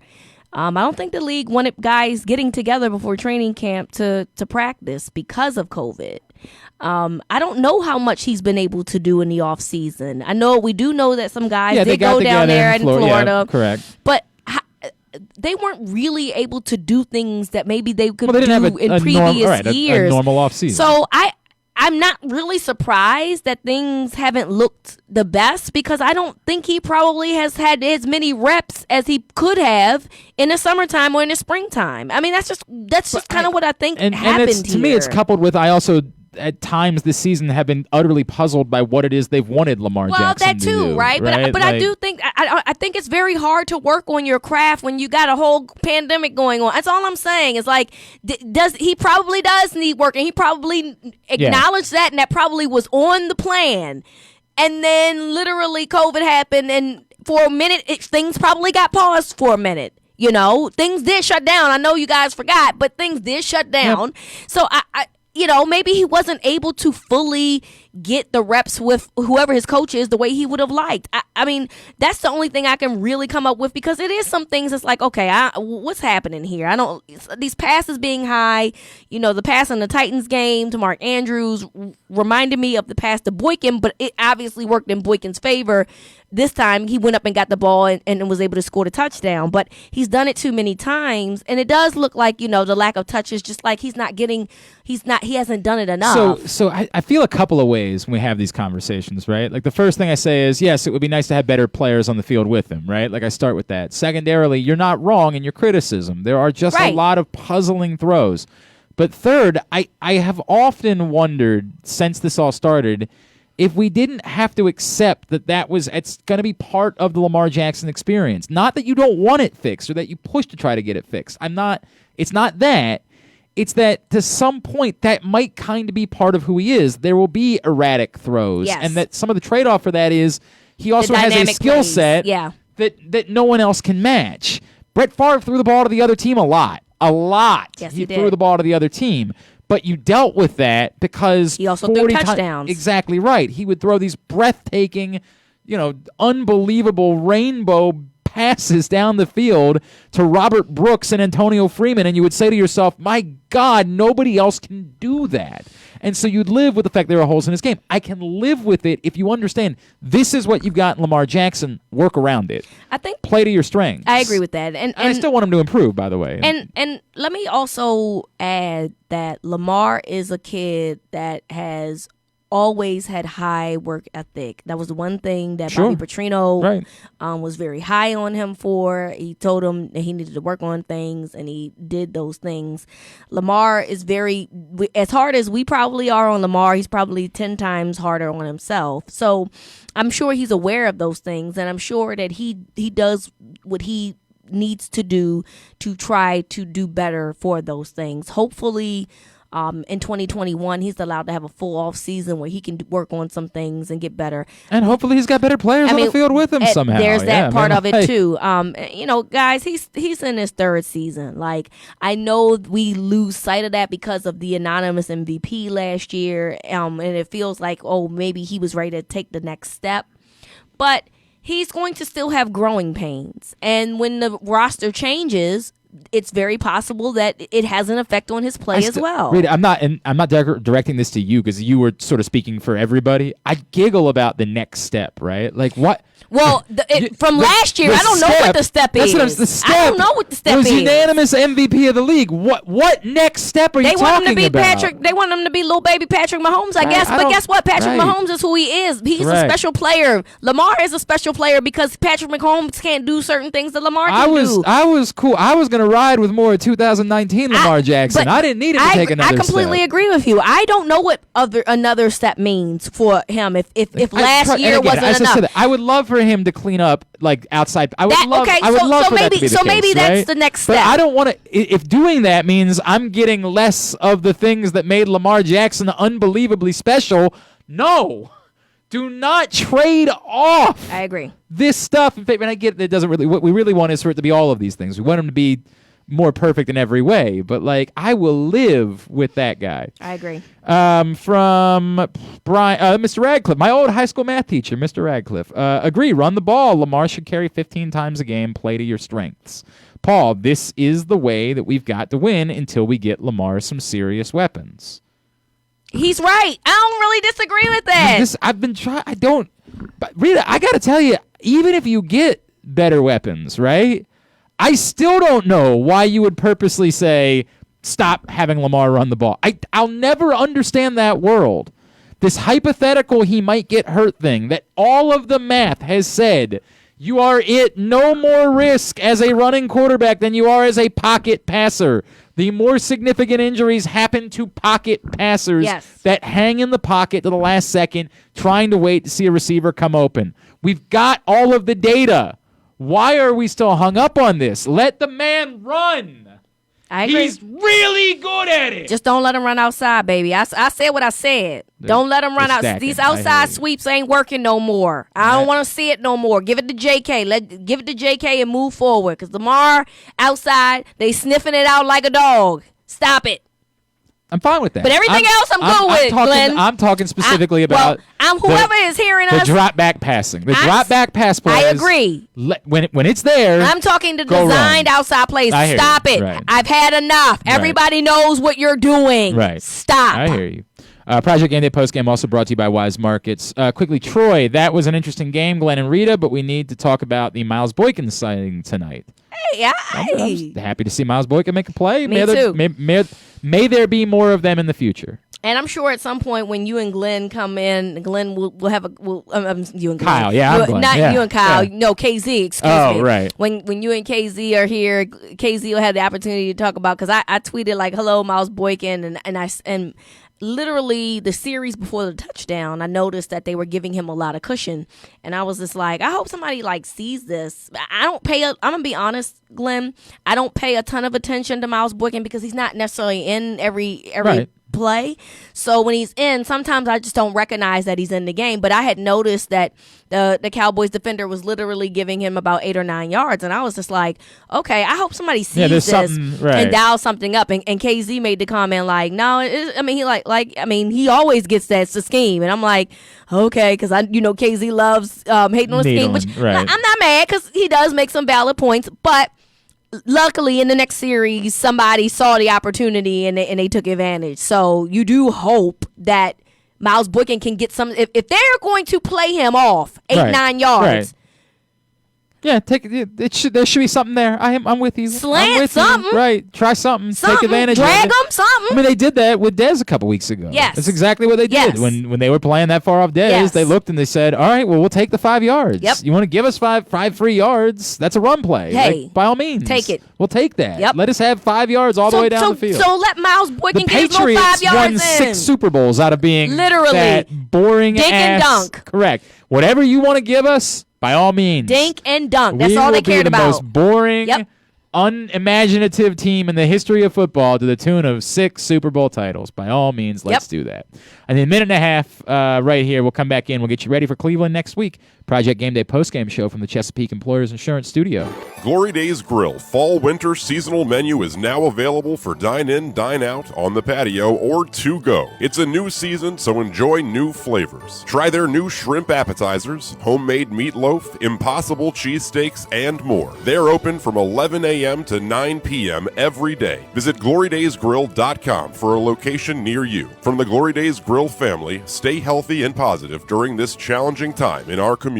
I don't think the league wanted guys getting together before training camp to practice because of COVID. I don't know how much he's been able to do in the off season. We do know that some guys did go down there in Florida. Yeah, correct. But they weren't really able to do things that maybe they could do in previous years. A normal off season. So I'm not really surprised that things haven't looked the best because I don't think he probably has had as many reps as he could have in the summertime or in the springtime. I mean, that's just kind of what I think happened here. To me, it's coupled with I also at times this season have been utterly puzzled by what it is they've wanted Lamar Jackson to do. Well, that too, right? But I do think I think it's very hard to work on your craft when you got a whole pandemic going on. That's all I'm saying. It's like he probably does need work, and he probably acknowledged that, and that probably was on the plan. And then literally COVID happened, and for a minute things probably got paused for a minute. You know, things did shut down. I know you guys forgot, but things did shut down. Yep. So maybe he wasn't able to fully get the reps with whoever his coach is the way he would have liked. I mean, that's the only thing I can really come up with because it is some things that's like, okay, what's happening here? These passes being high, the pass in the Titans game to Mark Andrews reminded me of the pass to Boykin, but it obviously worked in Boykin's favor. This time he went up and got the ball and was able to score the touchdown, but he's done it too many times, and it does look like the lack of touch is just like he hasn't done it enough. So I feel a couple of ways when we have these conversations, right? Like the first thing I say is yes, it would be nice to have better players on the field with him, right? Like I start with that. Secondarily, you're not wrong in your criticism. There are just a lot of puzzling throws. But third, I have often wondered since this all started if we didn't have to accept it's going to be part of the Lamar Jackson experience. Not that you don't want it fixed or that you push to try to get it fixed. It's not that. It's that to some point that might kind of be part of who he is. There will be erratic throws. Yes. And that some of the trade-off for that is he also has a skill set that no one else can match. Brett Favre threw the ball to the other team a lot. Yes, he threw the ball to the other team. But you dealt with that because he also threw touchdowns. Exactly right. He would throw these breathtaking, unbelievable rainbow passes down the field to Robert Brooks and Antonio Freeman, and you would say to yourself, my God, nobody else can do that. And so you'd live with the fact there are holes in his game. I can live with it if you understand this is what you've got in Lamar Jackson. Work around it. I think play to your strengths. I agree with that. And I still want him to improve, by the way. And let me also add that Lamar is a kid that has always had high work ethic. That was the one thing that Bobby Petrino was very high on him for. He told him that he needed to work on things, and he did those things. Lamar is as hard as we probably are on Lamar, he's probably 10 times harder on himself. So I'm sure he's aware of those things, and I'm sure that he does what he needs to do to try to do better for those things. Hopefully, in 2021, he's allowed to have a full off season where he can work on some things and get better. And hopefully he's got better players on the field with him somehow. There's that part of it too. Guys, he's in his third season. Like, I know we lose sight of that because of the anonymous MVP last year. And it feels like, maybe he was ready to take the next step. But he's going to still have growing pains. And when the roster changes, it's very possible that it has an effect on his play as well. Rita, I'm not directing this to you because you were sort of speaking for everybody. I giggle about the next step, right? Like what? Well, from last year, I don't know what the step is. I don't know what the step is. It was unanimous MVP of the league. What next step are you talking about? They want him to be little baby Patrick Mahomes, I guess. But guess what? Patrick Mahomes is who he is. He's a special player. Lamar is a special player because Patrick Mahomes can't do certain things that Lamar can do. I was cool. I was going to ride with more 2019 Lamar Jackson. I didn't need him to take another step. I completely agree with you. I don't know what another step means for him if last year wasn't enough. I would love for him to clean up like outside. I would love for that to be the case, maybe that's right? the next step. But I don't want to. If doing that means I'm getting less of the things that made Lamar Jackson unbelievably special, no. Do not trade off. I agree. This stuff, and I get it doesn't really. What we really want is for it to be all of these things. We want him to be more perfect in every way. But like, I will live with that guy. I agree. From Brian, Mr. Radcliffe, my old high school math teacher, Mr. Radcliffe. Agree. Run the ball. Lamar should carry 15 times a game. Play to your strengths. Paul, this is the way that we've got to win until we get Lamar some serious weapons. He's right. I don't really disagree with that. I've been trying. I don't. But Rita, I got to tell you, even if you get better weapons, right? I still don't know why you would purposely say, stop having Lamar run the ball. I'll never understand that world. This hypothetical he might get hurt thing that all of the math has said, you are at no more risk as a running quarterback than you are as a pocket passer. The more significant injuries happen to pocket passers that hang in the pocket to the last second, trying to wait to see a receiver come open. We've got all of the data. Why are we still hung up on this? Let the man run. I agree. He's really good at it. Just don't let him run outside, baby. I said what I said. Don't let him run out. These outside sweeps ain't working no more. I don't want to see it no more. Give it to JK. Give it to JK and move forward. Because Lamar outside, they sniffing it out like a dog. Stop it. I'm fine with that. But everything else I'm good with, Glenn. I'm talking specifically about whoever is hearing us. The drop back passing. The drop back pass plays. I agree. When it's there. I'm talking the designed outside plays. Stop it. Right. I've had enough. Right. Everybody knows what you're doing. Right. Stop. I hear you. Project Game Day postgame also brought to you by Wise Markets. Quickly, Troy, that was an interesting game, Glenn and Rita, but we need to talk about the Miles Boykin sighting tonight. Hey, I'm happy to see Miles Boykin make a play. Me too. May there be more of them in the future. And I'm sure at some point when you and Glenn come in, Glenn will have you and Glenn. Kyle, yeah, I'm Glenn. Not you and Kyle. Yeah. No, KZ. Excuse me. Oh, right. When you and KZ are here, KZ will have the opportunity to talk about, because I tweeted like, "Hello, Miles Boykin," and literally the series before the touchdown, I noticed that they were giving him a lot of cushion, and I was just like, I hope somebody like sees this. I'm gonna be honest, Glenn, I don't pay a ton of attention to Miles Boykin because he's not necessarily in every right. play. So when he's in, sometimes I just don't recognize that he's in the game. But I had noticed that the Cowboys defender was literally giving him about 8 or 9 yards, and I was just like, okay, I hope somebody sees this and dials something up. And KZ made the comment like, no, he always gets that's the scheme, and I'm like, okay, because KZ loves hating on the scheme, which I'm not mad because he does make some valid points, but. Luckily, in the next series, somebody saw the opportunity and they took advantage. So you do hope that Miles Boykin can get some. If they're going to play him off 9 yards. Yeah, there should be something there. I'm with you. Slant something. Right. Try something. Take advantage of it. Drag them something. I mean, they did that with Dez a couple weeks ago. Yes. That's exactly what they did. When they were playing that far off Dez, they looked and they said, all right, well, we'll take the 5 yards. Yep. You want to give us five free yards? That's a run play. Hey. By all means. Take it. We'll take that. Yep. Let us have 5 yards all the way down the field. So let Miles Boykin get his little 5 yards in. The Patriots won 6 Super Bowls out of being that boring Dink and dunk. Correct. Whatever you want to give us, by all means. Dink and dunk. That's all they cared about. We will be the most boring, unimaginative team in the history of football to the tune of 6 Super Bowl titles. By all means, let's do that. And in a minute and a half right here, we'll come back in. We'll get you ready for Cleveland next week. Project Game Day postgame show from the Chesapeake Employers Insurance Studio. Glory Days Grill Fall/Winter seasonal menu is now available for dine-in, dine-out, on the patio, or to go. It's a new season, so enjoy new flavors. Try their new shrimp appetizers, homemade meatloaf, impossible cheesesteaks, and more. They're open from 11 a.m. to 9 p.m. every day. Visit GloryDaysGrill.com for a location near you. From the Glory Days Grill family, stay healthy and positive during this challenging time in our community.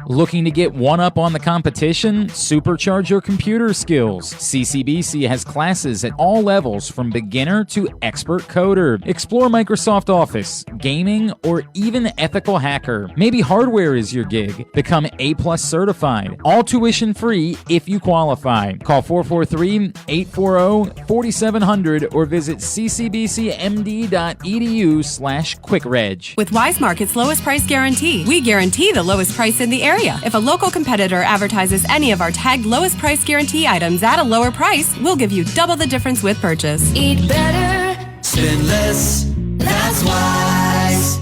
Looking to get one up on the competition? Supercharge your computer skills. CCBC has classes at all levels from beginner to expert coder. Explore Microsoft Office, gaming, or even ethical hacker. Maybe hardware is your gig. Become A+ certified. All tuition free if you qualify. Call 443-840-4700 or visit ccbcmd.edu/quickreg. With Wise Market's lowest price guarantee, we guarantee the lowest price in the area. If a local competitor advertises any of our tagged lowest price guarantee items at a lower price, we'll give you double the difference with purchase. Eat better, spend less, that's Wise.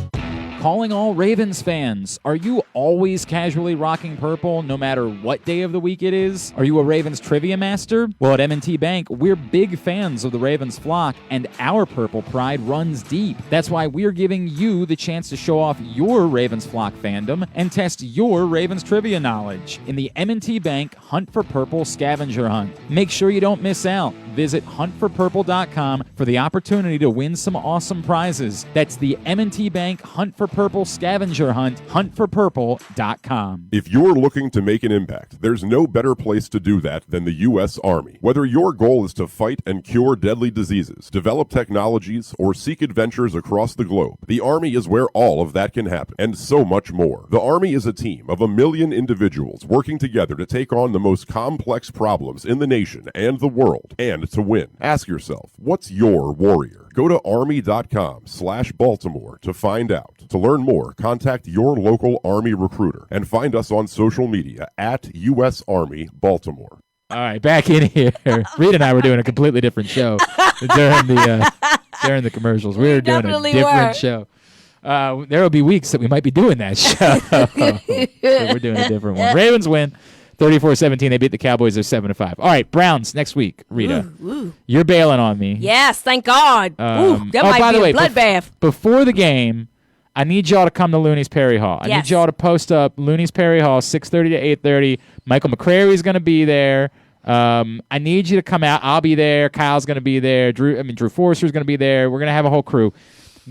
Calling all Ravens fans. Are you always casually rocking purple no matter what day of the week it is? Are you a Ravens trivia master? Well, at M&T Bank, we're big fans of the Ravens flock, and our purple pride runs deep. That's why we're giving you the chance to show off your Ravens flock fandom and test your Ravens trivia knowledge in the M&T Bank Hunt for Purple scavenger hunt. Make sure you don't miss out. Visit huntforpurple.com for the opportunity to win some awesome prizes. That's the M&T Bank Hunt for Purple scavenger hunt, huntforpurple.com. If you're looking to make an impact, there's no better place to do that than the U.S. Army. Whether your goal is to fight and cure deadly diseases, develop technologies, or seek adventures across the globe, the Army is where all of that can happen, and so much more. The Army is a team of 1 million individuals working together to take on the most complex problems in the nation and the world, and to win. Ask yourself, what's your warrior? Go to army.com/Baltimore to find out. To learn more, contact your local Army recruiter and find us on social media at U.S. Army Baltimore. All right, back in here. Reed and I were doing a completely different show during the commercials. We were doing a different show. There will be weeks that we might be doing that show. So we're doing a different one. Ravens win 34-17. They beat the Cowboys. They're 7-5. All right, Browns next week. Rita, you're bailing on me. Yes, thank God. That might be a bloodbath. Before the game, I need y'all to come to Looney's Perry Hall. I need y'all to post up Looney's Perry Hall, 6:30 to 8:30. Michael McCrary's going to be there. I need you to come out. I'll be there. Kyle's going to be there. Drew Forrester's going to be there. We're going to have a whole crew.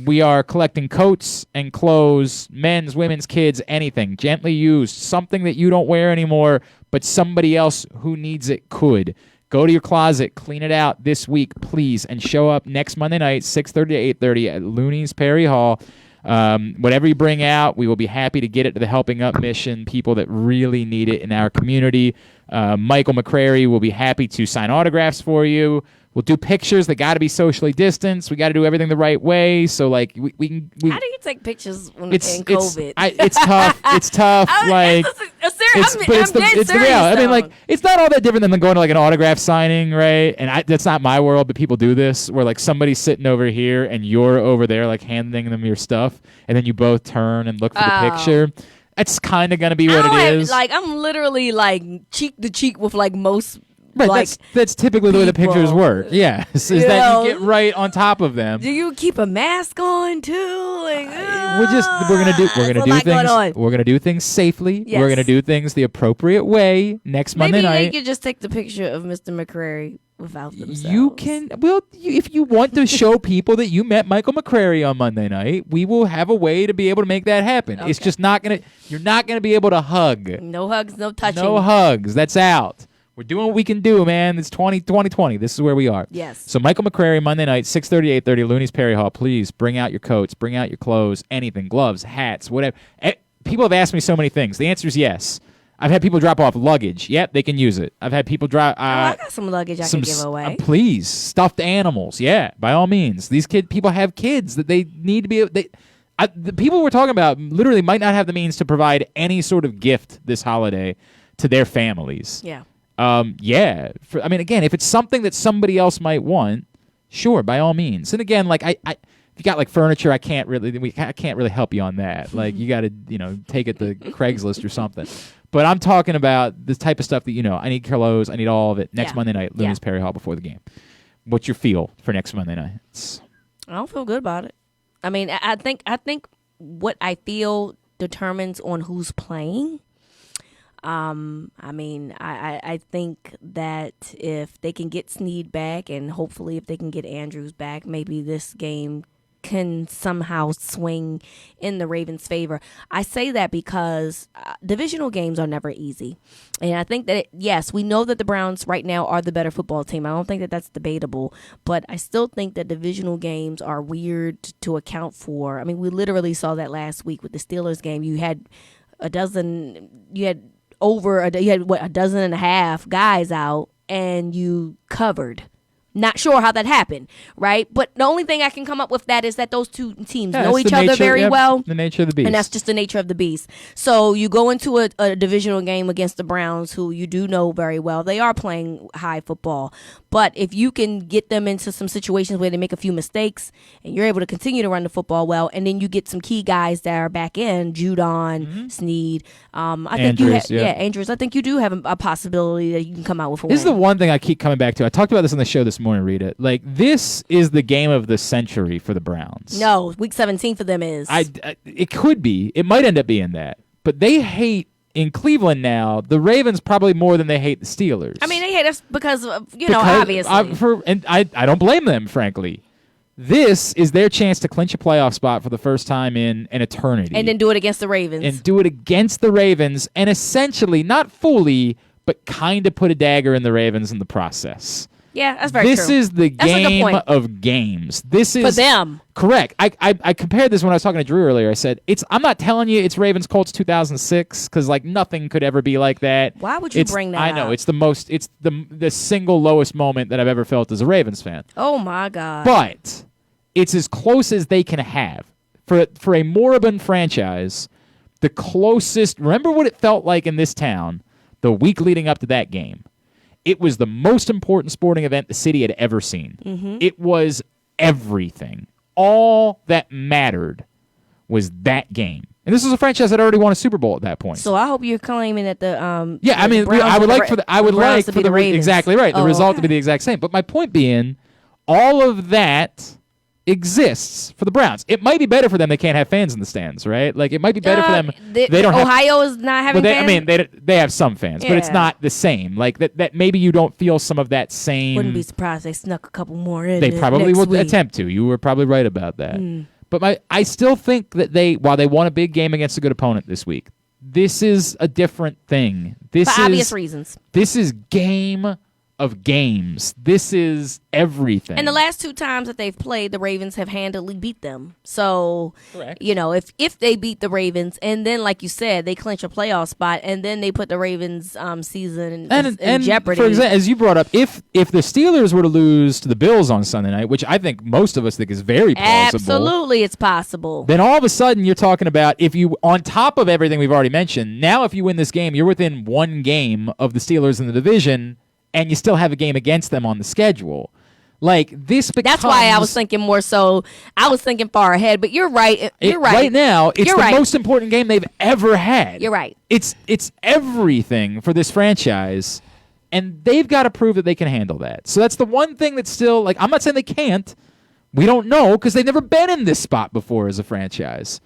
We are collecting coats and clothes, men's, women's, kids, anything, gently used, something that you don't wear anymore, but somebody else who needs it could. Go to your closet, clean it out this week, please, and show up next Monday night, 6:30 to 8:30 at Looney's Perry Hall. Whatever you bring out, we will be happy to get it to the Helping Up mission, people that really need it in our community. Michael McCrary will be happy to sign autographs for you. We'll do pictures that got to be socially distanced. We got to do everything the right way. So, like, we can. How do you take pictures in COVID? It's tough. It's tough. I'm dead serious. the reality. I mean, like, it's not all that different than going to like an autograph signing, right? And that's not my world, but people do this where like somebody's sitting over here and you're over there, like handing them your stuff, and then you both turn and look for the picture. That's kind of gonna be what it is. Like, I'm literally like cheek to cheek with like most. Right, like, that's typically the way the pictures work. Yeah, is that you get right on top of them. Do you keep a mask on too? Like, we're gonna do things safely. Yes. We're gonna do things the appropriate way next Monday night. Maybe they could just take the picture of Mr. McCrary without themselves. You can. If you want to show people that you met Michael McCrary on Monday night, we will have a way to be able to make that happen. Okay. It's just not gonna. You're not gonna be able to hug. No hugs, no touching. No hugs. That's out. We're doing what we can do, man. It's 2020. This is where we are. Yes. So Michael McCrary, Monday night, 6:30, 8:30, Looney's Perry Hall. Please bring out your coats, bring out your clothes, anything, gloves, hats, whatever. People have asked me so many things. The answer is yes. I've had people drop off luggage. Yep, they can use it. I've had people drop. I got some luggage I can give away. Please, stuffed animals. Yeah, by all means. These people have kids that they need to be. The people we're talking about literally might not have the means to provide any sort of gift this holiday to their families. Yeah. Again, if it's something that somebody else might want, sure, by all means. And again, like if you got like furniture, I can't really help you on that. Like you got to, take it to Craigslist or something. But I'm talking about the type of stuff that I need clothes, I need all of it next Monday night, Looney's Perry Hall before the game. What's your feel for next Monday night? I don't feel good about it. I mean, I think what I feel determines on who's playing. I think that if they can get Snead back, and hopefully if they can get Andrews back, maybe this game can somehow swing in the Ravens' favor. I say that because divisional games are never easy. And I think that, yes, we know that the Browns right now are the better football team. I don't think that that's debatable. But I still think that divisional games are weird to account for. I mean, we literally saw that last week with the Steelers game. You had a dozen and a half guys out, and you covered Not sure how that happened, right? But the only thing I can come up with that is that those two teams know it's each the other nature- very well. The nature of the beast. And that's just the nature of the beast. So you go into a divisional game against the Browns, who you do know very well. They are playing high football. But if you can get them into some situations where they make a few mistakes and you're able to continue to run the football well, and then you get some key guys that are back in, Judon, Snead, I think Andrews, Andrews. I think you do have a possibility that you can come out with a This is win. the one thing I keep coming back to. I talked about this on the show this morning, Rita. Like, this is the game of the century for the Browns. No, week 17 for them is. It could be. It might end up being that. But they hate, in Cleveland now, the Ravens probably more than they hate the Steelers. I mean, they hate us because of, obviously. I don't blame them, frankly. This is their chance to clinch a playoff spot for the first time in an eternity. And then do it against the Ravens. And do it against the Ravens, and essentially, not fully, but kind of put a dagger in the Ravens in the process. Yeah, that's very true. This is the That's a good game point. of games. This is For them. Correct. I compared this when I was talking to Drew earlier. I said I'm not telling you it's Ravens Colts 2006 because like nothing could ever be like that. Why would you bring that I know up? it's the single lowest moment that I've ever felt as a Ravens fan. Oh my God. But it's as close as they can have for a moribund franchise. The closest. Remember what it felt like in this town the week leading up to that game. It was the most important sporting event the city had ever seen. Mm-hmm. It was everything. All that mattered was that game. And this was a franchise that already won a Super Bowl at that point. So I hope you're claiming that the I mean, Browns I would like for the Ravens. exactly right. The result okay. to be the exact same. But my point being, all of that exists for the Browns. It might be better for them. They can't have fans in the stands, right? Like it might be better for them. They don't. Ohio is not having fans. I mean, they have some fans, but it's not the same. Like that maybe you don't feel some of that same. Wouldn't be surprised they snuck a couple more in. They probably next would week. attempt to. You were probably right about that. But I still think that while they won a big game against a good opponent this week, this is a different thing. This For is obvious reasons. This is game of games. This is everything. And the last two times that they've played, the Ravens have handily beat them. So, Correct. If they beat the Ravens, and then, like you said, they clinch a playoff spot, and then they put the Ravens season in jeopardy. For example, as you brought up, if the Steelers were to lose to the Bills on Sunday night, which I think most of us think is very plausible. Absolutely, it's possible. Then all of a sudden you're talking about if you, on top of everything we've already mentioned, now if you win this game, you're within one game of the Steelers in the division, and you still have a game against them on the schedule. Like this becomes. That's why I was thinking more so. I was thinking far ahead, but you're right. You're right. Right now, it's You're the right. most important game they've ever had. You're right. It's everything for this franchise, and they've got to prove that they can handle that. So that's the one thing that's still like. I'm not saying they can't. We don't know because they've never been in this spot before as a franchise.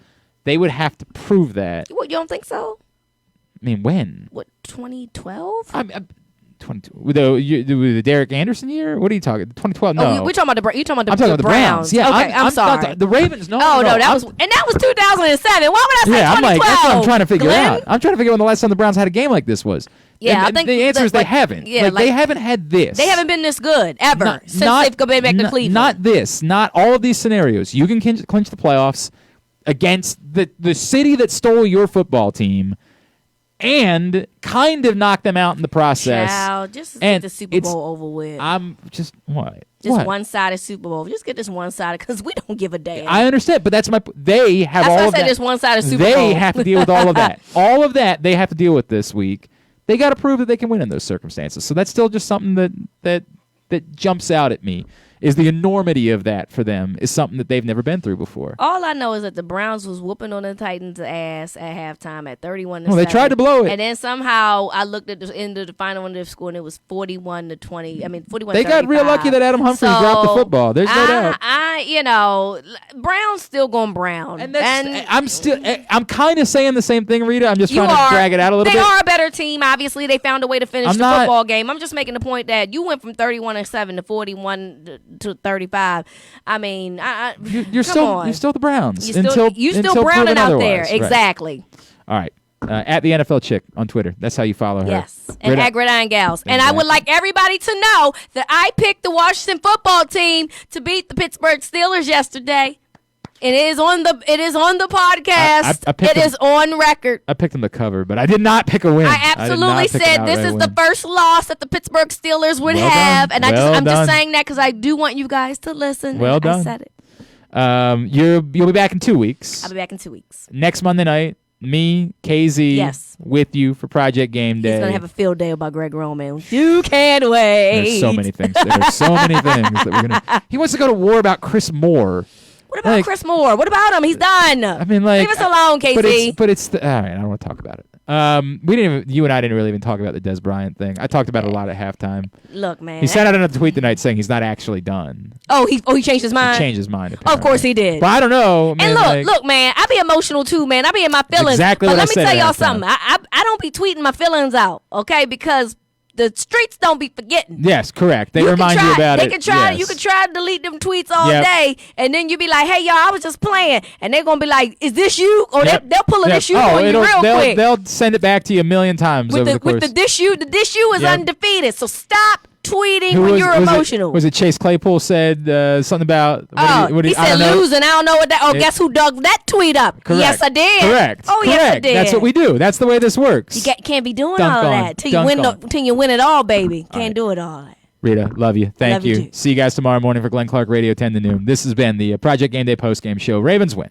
They would have to prove that. What, you don't think so? I mean, when? What, 2012? I'm 22. With the Derek Anderson year? What are you talking? 2012? No. Oh, we're talking about you're talking about I'm talking about the Browns. Yeah, okay, I'm sorry. not the Ravens. No. Oh no, that I'm- was 2007. Why would I say Yeah, 2012? I'm like that's what I'm trying to figure Glenn? out. I'm trying to figure out when the last time the Browns had a game like this was. Yeah, And I think the answer is they like, haven't. yeah, like, like- they haven't had this. They haven't been this good ever since they've been back to Cleveland. Not this. Not all of these scenarios. You can clinch the playoffs against the city that stole your football team and kind of knock them out in the process. Child, just And get the Super it's- Bowl over with. I'm just what? Just What? one-sided Super Bowl. Just get this one-sided because we don't give a damn. I understand, but that's my. They have That's all why I of said that. this one-sided Super Bowl. They have to deal with all of that. All of that they have to deal with this week. They got to prove that they can win in those circumstances. So that's still just something that jumps out at me. Is the enormity of that for them is something that they've never been through before. All I know is that the Browns was whooping on the Titans' ass at halftime at 31-7. Well, they tried to blow it. And then somehow I looked at the end of the final one of the score and it was 41-20. I mean, 41-35. They got real lucky that Adam Humphries dropped the football. There's no doubt. Brown's still going Brown. And I'm kind of saying the same thing, Rita. I'm just trying to drag it out a little They bit. are a better team. Obviously, they found a way to finish the not- football game. I'm just making the point that you went from 31-7 to 41-35. I mean, You're come still on. the Browns. You still until Browning proven out there. otherwise. Right. Exactly. All right. At the NFL Chick on Twitter. That's how you follow her. Yes. And at Gridiron Gals. And I would Exactly. like everybody to know that I picked the Washington football team to beat the Pittsburgh Steelers yesterday. It is on the podcast. It is on record. I picked them to cover, but I did not pick a win. I absolutely said this is the first loss that the Pittsburgh Steelers would have, and I'm just saying that because I do want you guys to listen. Well done. I said it. You'll be back in 2 weeks. I'll be back in 2 weeks. Next Monday night, me, KZ, with you for Project Game Day. He's gonna have a field day about Greg Roman. You can't wait. There's so many things. That we're gonna. He wants to go to war about Chris Moore. What about Chris Moore? What about him? He's done. I mean, like, leave us alone, KZ. But it's all right. I don't want to talk about it. You and I didn't really even talk about the Des Bryant thing. I talked about it a lot at halftime. Look, man. He sent out another tweet tonight saying he's not actually done. Oh, he changed his mind. He changed his mind. Of course he did. But I don't know. Man, and look, man. I be emotional too, man. I be in my feelings. Exactly but what I let me said tell y'all at something. I don't be tweeting my feelings out, okay? Because the streets don't be forgetting. Yes, correct. They remind you about it. They can try. Yes. You can try to delete them tweets all day, and then you be like, "Hey, y'all, I was just playing," and they're gonna be like, "Is this you?" Or they'll pull a this you on you real quick. They'll send it back to you a million times over the course. With the dish you is undefeated. So stop tweeting when you're emotional. Was it Chase Claypool said something about? He said losing. I don't know what that. Oh, guess who dug that tweet up? Correct. Yes, I did. Correct. Oh, correct. yes, I did. That's what we do. That's the way this works. You can't be doing all that till you win it all, baby. Can't do it all. Rita, love you. Thank you. See you guys tomorrow morning for Glenn Clark Radio 10 to noon. This has been the Project Game Day postgame show. Ravens win.